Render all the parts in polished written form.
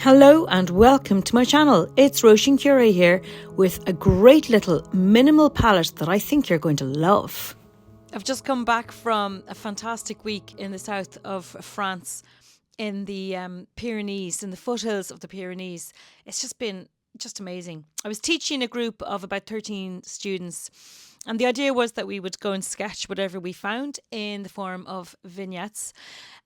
Hello and welcome to my channel. It's Róisín here with a great little minimal palette that I think you're going to love. I've just come back from a fantastic week in the south of France, in the Pyrenees, in the foothills of the Pyrenees. It's just been amazing. I was teaching a group of about 13 students, and the idea was that we would go and sketch whatever we found in the form of vignettes.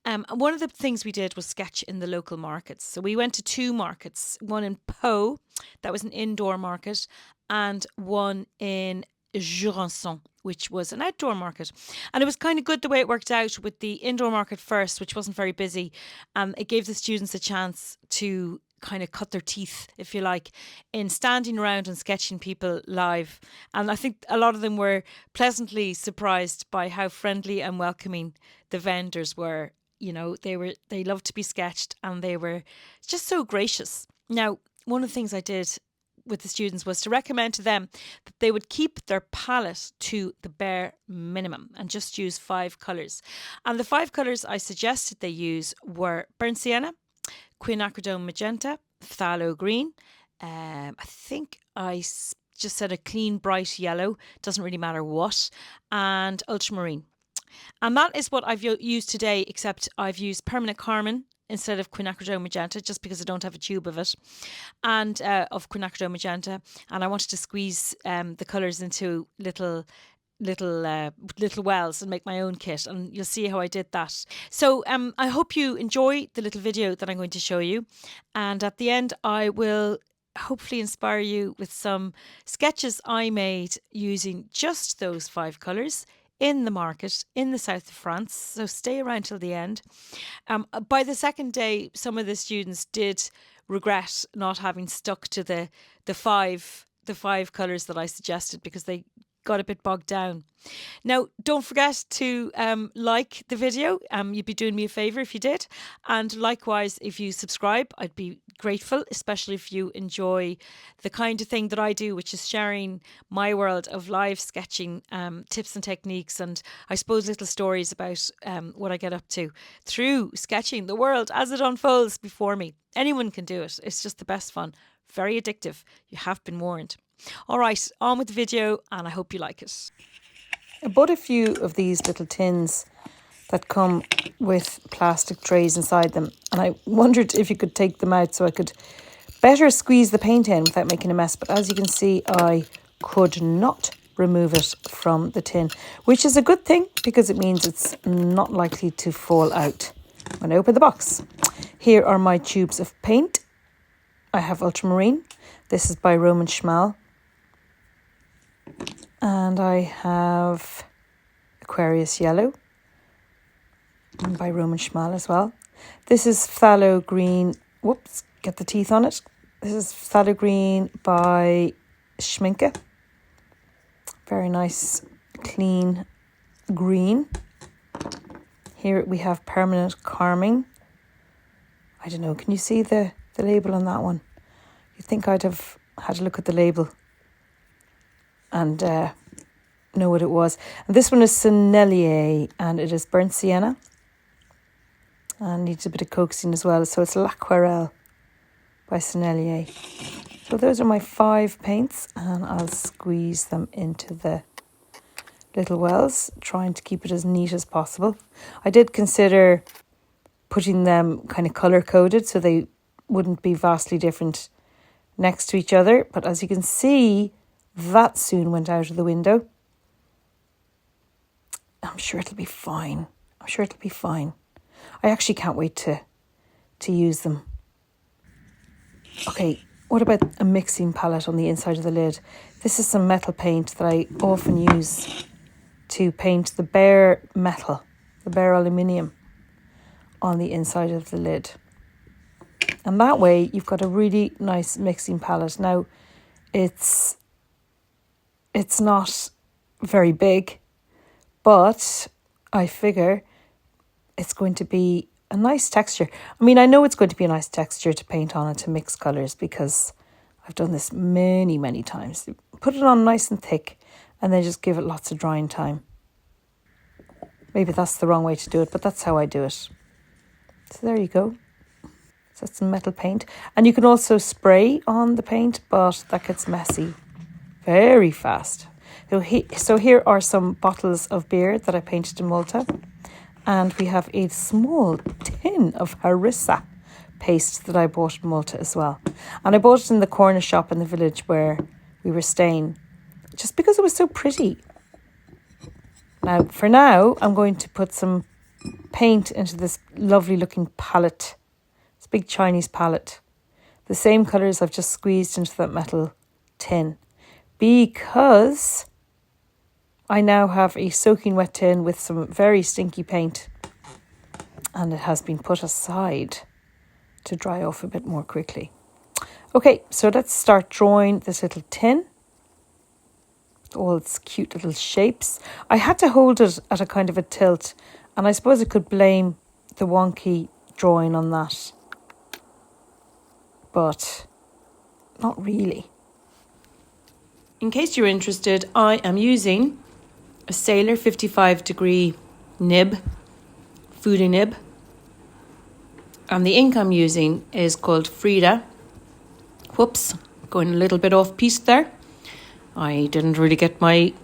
And one of the things we did was sketch in the local markets. So we went to two markets, one in Pau, that was an indoor market, and one in Jurançon, which was an outdoor market. And it was kind of good the way it worked out with the indoor market first, which wasn't very busy. It gave the students a chance to kind of cut their teeth, if you like, in standing around and sketching people live. And I think a lot of them were pleasantly surprised by how friendly and welcoming the vendors were. You know, they loved to be sketched and they were just so gracious. Now, one of the things I did with the students was to recommend to them that they would keep their palette to the bare minimum and just use 5 colours. And the 5 colours I suggested they use were burnt sienna, quinacridone magenta, phthalo green. I think I just said a clean bright yellow, doesn't really matter what, and ultramarine. And that is what I've used today, except I've used permanent carmine instead of quinacridone magenta, just because I don't have a tube of it, and of quinacridone magenta. And I wanted to squeeze the colours into little wells and make my own kit, and you'll see how I did that. So I hope you enjoy the little video that I'm going to show you, and at the end I will hopefully inspire you with some sketches I made using just those 5 colours in the market in the south of France. So stay around till the end. By the second day, some of the students did regret not having stuck to the five colours that I suggested, because they got a bit bogged down. Now, don't forget to like the video. You'd be doing me a favour if you did. And likewise, if you subscribe, I'd be grateful, especially if you enjoy the kind of thing that I do, which is sharing my world of live sketching tips and techniques, and I suppose little stories about what I get up to through sketching the world as it unfolds before me. Anyone can do it. It's just the best fun. Very addictive. You have been warned. All right, on with the video, and I hope you like it. I bought a few of these little tins that come with plastic trays inside them, and I wondered if you could take them out so I could better squeeze the paint in without making a mess. But as you can see, I could not remove it from the tin, which is a good thing because it means it's not likely to fall out when I open the box. Here are my tubes of paint. I have ultramarine. This is by Roman Schmal. And I have Aquarius Yellow by Roman Schmal as well. This is phthalo green. Whoops, get the teeth on it. This is phthalo green by Schminke. Very nice, clean green. Here we have permanent carmine. I don't know, can you see the label on that one? You'd think I'd have had a look at the label and know what it was. And this one is Sennelier, and it is burnt sienna and needs a bit of coaxing as well. So it's L'Aquarelle by Sennelier. So those are my 5 paints, and I'll squeeze them into the little wells, trying to keep it as neat as possible. I did consider putting them kind of colour coded so they wouldn't be vastly different next to each other, but as you can see, that soon went out of the window. I'm sure it'll be fine. I actually can't wait to use them. Okay, what about a mixing palette on the inside of the lid? This is some metal paint that I often use to paint the bare metal, the bare aluminium on the inside of the lid. And that way you've got a really nice mixing palette. Now, it's not very big, but I figure it's going to be a nice texture. I mean, I know it's going to be a nice texture to paint on and to mix colours, because I've done this many, many times. Put it on nice and thick and then just give it lots of drying time. Maybe that's the wrong way to do it, but that's how I do it. So there you go. So that's some metal paint. And you can also spray on the paint, but that gets messy very fast. So here are some bottles of beer that I painted in Malta. And we have a small tin of Harissa paste that I bought in Malta as well. And I bought it in the corner shop in the village where we were staying, just because it was so pretty. Now, for now, I'm going to put some paint into this lovely looking palette. It's a big Chinese palette. The same colours I've just squeezed into that metal tin, because I now have a soaking wet tin with some very stinky paint, and it has been put aside to dry off a bit more quickly. Okay, so let's start drawing this little tin. All its cute little shapes. I had to hold it at a kind of a tilt, and I suppose I could blame the wonky drawing on that, but not really. In case you're interested, I am using a Sailor 55-degree nib, foodie nib. And the ink I'm using is called Frida. Whoops, going a little bit off piece there. I didn't really get my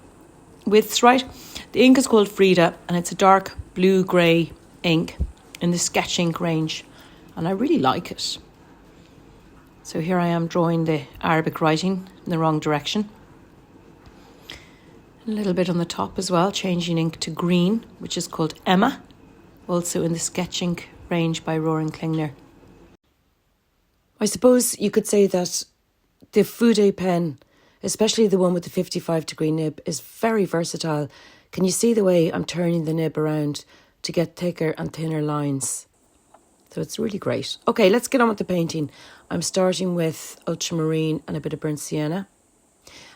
widths right. The ink is called Frida, and it's a dark blue-grey ink in the sketch ink range. And I really like it. So here I am drawing the Arabic writing in the wrong direction. A little bit on the top as well, changing ink to green, which is called Emma. Also in the sketch ink range by Roaring Klingner. I suppose you could say that the Fude pen, especially the one with the 55-degree nib, is very versatile. Can you see the way I'm turning the nib around to get thicker and thinner lines? So it's really great. Okay, let's get on with the painting. I'm starting with ultramarine and a bit of burnt sienna.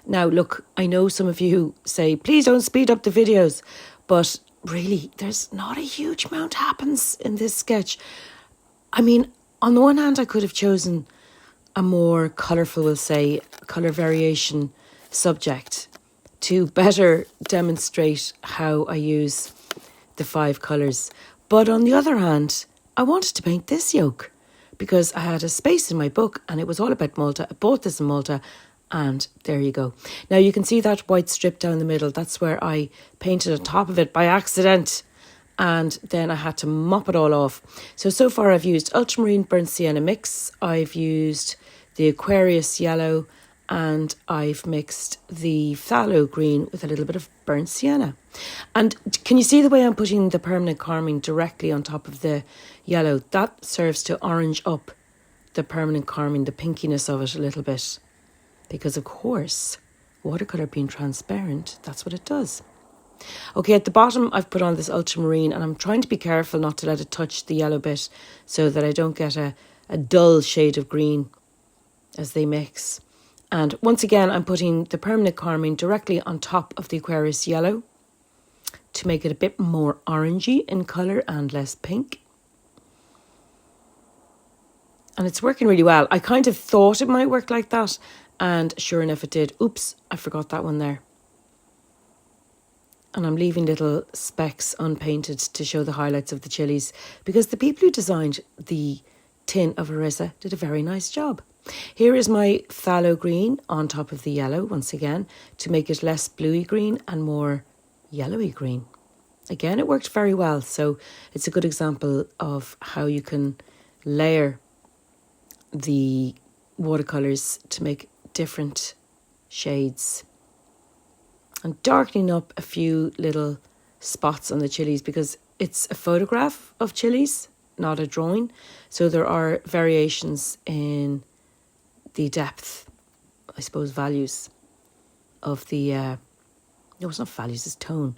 Now, look, I know some of you say, please don't speed up the videos, but really, there's not a huge amount happens in this sketch. I mean, on the one hand, I could have chosen a more colourful, we'll say, colour variation subject to better demonstrate how I use the 5 colours. But on the other hand, I wanted to paint this yoke because I had a space in my book and it was all about Malta. I bought this in Malta. And there you go. Now you can see that white strip down the middle. That's where I painted on top of it by accident. And then I had to mop it all off. So far I've used ultramarine burnt sienna mix. I've used the Aquarius yellow. And I've mixed the phthalo green with a little bit of burnt sienna. And can you see the way I'm putting the permanent carmine directly on top of the yellow? That serves to orange up the permanent carmine, the pinkiness of it a little bit. Because, of course, watercolour being transparent, that's what it does. Okay, at the bottom, I've put on this ultramarine, and I'm trying to be careful not to let it touch the yellow bit so that I don't get a dull shade of green as they mix. And once again, I'm putting the permanent carmine directly on top of the Aquarius yellow to make it a bit more orangey in colour and less pink. And it's working really well. I kind of thought it might work like that. And sure enough, it did. Oops, I forgot that one there. And I'm leaving little specks unpainted to show the highlights of the chilies because the people who designed the tin of Harissa did a very nice job. Here is my phthalo green on top of the yellow, once again, to make it less bluey green and more yellowy green. Again, it worked very well. So it's a good example of how you can layer the watercolours to make different shades, and darkening up a few little spots on the chilies because it's a photograph of chilies, not a drawing. So there are variations in the depth, I suppose, values of the, no, it's not values, it's tone.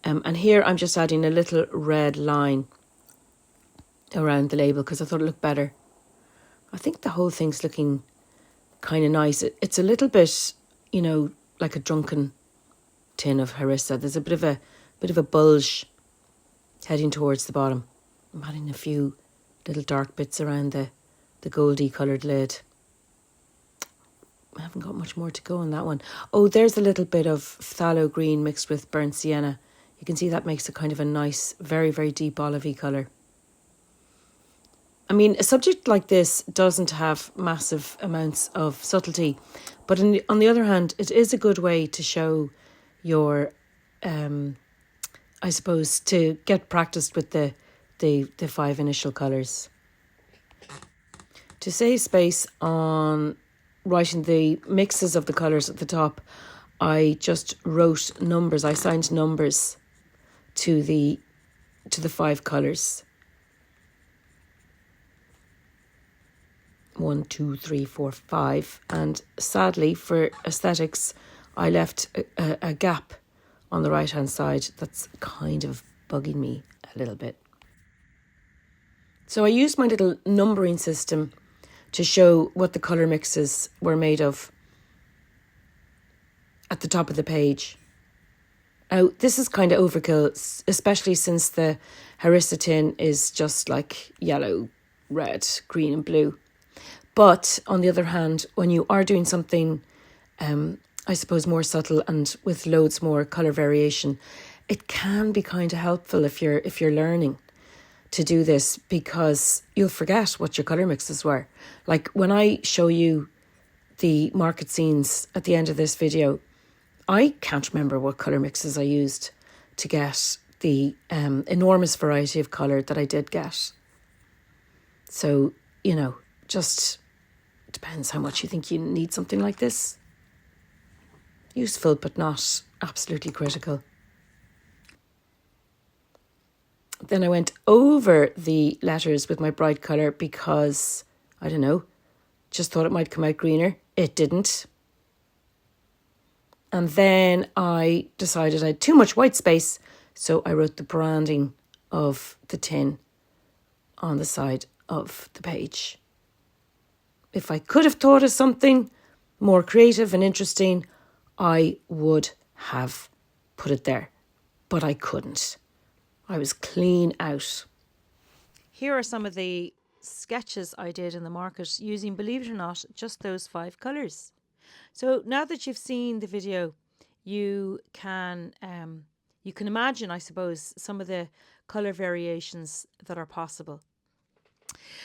And here I'm just adding a little red line around the label because I thought it looked better. I think the whole thing's looking kind of nice. It's a little bit, you know, like a drunken tin of Harissa. There's a bit of a bulge heading towards the bottom. I'm adding a few little dark bits around the goldy coloured lid. I haven't got much more to go on that one. Oh, there's a little bit of phthalo green mixed with burnt sienna. You can see that makes a kind of a nice, very, very deep olivey colour. I mean, a subject like this doesn't have massive amounts of subtlety, but on the other hand, it is a good way to show your, I suppose, to get practiced with the 5 initial colours. To save space on writing the mixes of the colours at the top, I just wrote numbers. I signed numbers to the 5 colours. 1, 2, 3, 4, 5. And sadly, for aesthetics, I left a gap on the right hand side that's kind of bugging me a little bit. So I used my little numbering system to show what the colour mixes were made of at the top of the page. Now, this is kind of overkill, especially since the Harissa tin is just like yellow, red, green and blue. But on the other hand, when you are doing something, I suppose, more subtle and with loads more colour variation, it can be kind of helpful if you're learning to do this, because you'll forget what your colour mixes were. Like when I show you the market scenes at the end of this video, I can't remember what colour mixes I used to get the enormous variety of colour that I did get. So, just depends how much you think you need something like this. Useful, but not absolutely critical. Then I went over the letters with my bright colour because, I don't know, just thought it might come out greener. It didn't. And then I decided I had too much white space, so I wrote the branding of the tin on the side of the page. If I could have thought of something more creative and interesting, I would have put it there, but I couldn't. I was clean out. Here are some of the sketches I did in the market using, believe it or not, just those 5 colours. So now that you've seen the video, you can imagine, I suppose, some of the colour variations that are possible.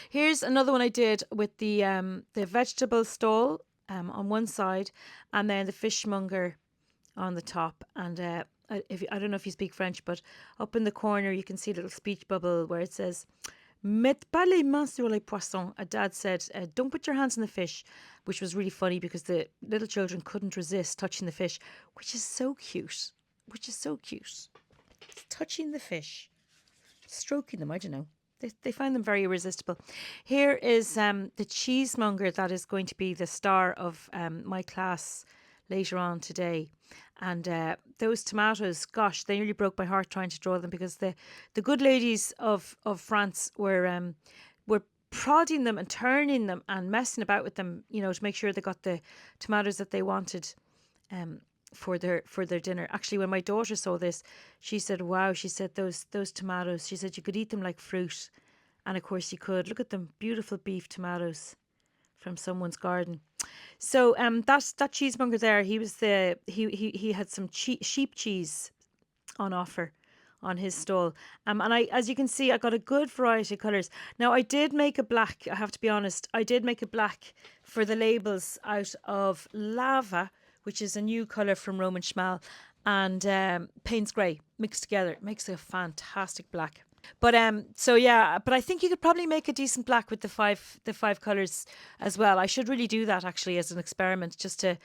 Here's another one I did with the vegetable stall on one side, and then the fishmonger on the top. And I don't know if you speak French, but up in the corner you can see a little speech bubble where it says, "Mets pas les mains sur les poissons." A dad said, "Don't put your hands on the fish," which was really funny because the little children couldn't resist touching the fish, which is so cute. Touching the fish, stroking them, I don't know. They find them very irresistible. Here is the cheesemonger that is going to be the star of my class later on today. And those tomatoes, gosh, they nearly broke my heart trying to draw them, because the good ladies of France were prodding them and turning them and messing about with them, to make sure they got the tomatoes that they wanted for their dinner. Actually, when my daughter saw this, she said, "Wow," she said, those tomatoes, she said, "you could eat them like fruit." And of course you could. Look at them, beautiful beef tomatoes from someone's garden. So that cheesemonger there, he had some sheep cheese on offer on his stall. And as you can see, I got a good variety of colours. Now, I did make a black, I have to be honest, I did make a black for the labels out of lava, which is a new colour from Roman Schmal, and Payne's Grey mixed together. It makes a fantastic black. But but I think you could probably make a decent black with the five colours as well. I should really do that actually as an experiment, just to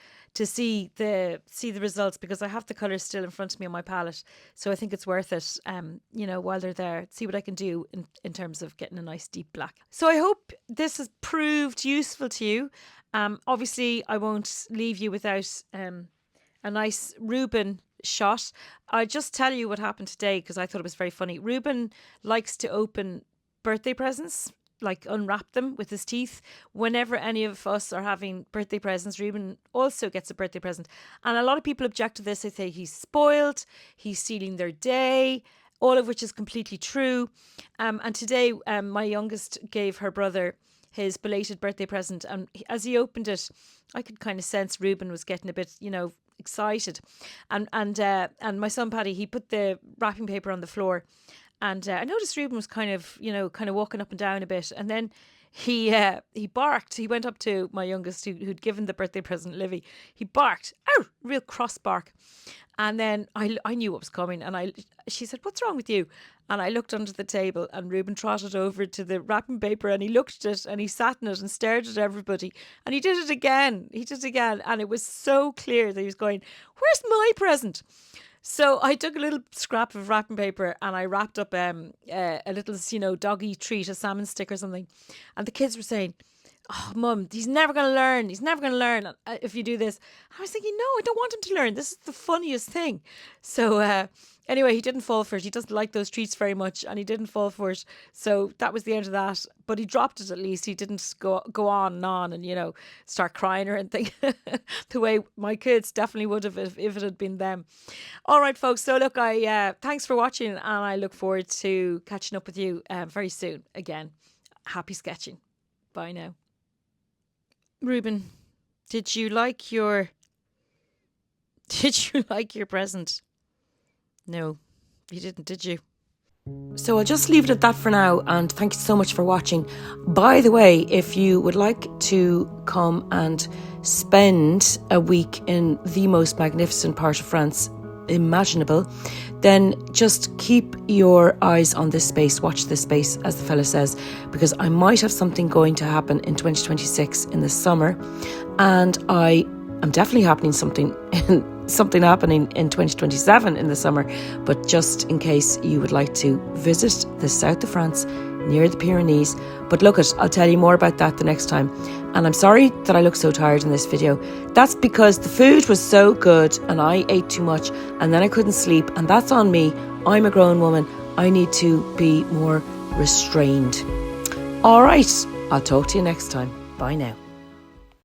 see the results, because I have the colours still in front of me on my palette. So I think it's worth it, while they're there, see what I can do in terms of getting a nice deep black. So I hope this has proved useful to you. Obviously I won't leave you without a nice Reuben shot. I'll just tell you what happened today because I thought it was very funny. Reuben likes to open birthday presents, like unwrap them with his teeth. Whenever any of us are having birthday presents, Reuben also gets a birthday present. And a lot of people object to this. They say he's spoiled, he's stealing their day, all of which is completely true. And today, my youngest gave her brother his belated birthday present, and as he opened it, I could kind of sense Reuben was getting a bit, excited, and my son Paddy, he put the wrapping paper on the floor, And I noticed Ruben was kind of walking up and down a bit. And then he barked. He went up to my youngest who'd given the birthday present, Livy. He barked, ow, real cross bark. And then I knew what was coming. And she said, what's wrong with you? And I looked under the table, and Ruben trotted over to the wrapping paper, and he looked at it, and he sat in it and stared at everybody. And he did it again. And it was so clear that he was going, where's my present? So I took a little scrap of wrapping paper and I wrapped up a little, doggy treat, a salmon stick or something. And the kids were saying, oh, Mum, he's never going to learn. He's never going to learn if you do this. I was thinking, no, I don't want him to learn. This is the funniest thing. So anyway, he didn't fall for it. He doesn't like those treats very much, and he didn't fall for it. So that was the end of that. But he dropped it at least. He didn't go on and, start crying or anything the way my kids definitely would have if it had been them. All right, folks. So look, thanks for watching, and I look forward to catching up with you very soon again. Happy sketching. Bye now. Ruben, did you like your present? No, you didn't, did you? So I'll just leave it at that for now, and thank you so much for watching. By the way, if you would like to come and spend a week in the most magnificent part of France imaginable, then just keep your eyes on this space, watch this space, as the fella says, because I might have something going to happen in 2026 in the summer, and I'm definitely something happening in 2027 in the summer. But just in case you would like to visit the south of France near the Pyrenees. But look, I'll tell you more about that the next time. And I'm sorry that I look so tired in this video. That's because the food was so good and I ate too much and then I couldn't sleep, and that's on me. I'm a grown woman. I need to be more restrained. All right, I'll talk to you next time. Bye now.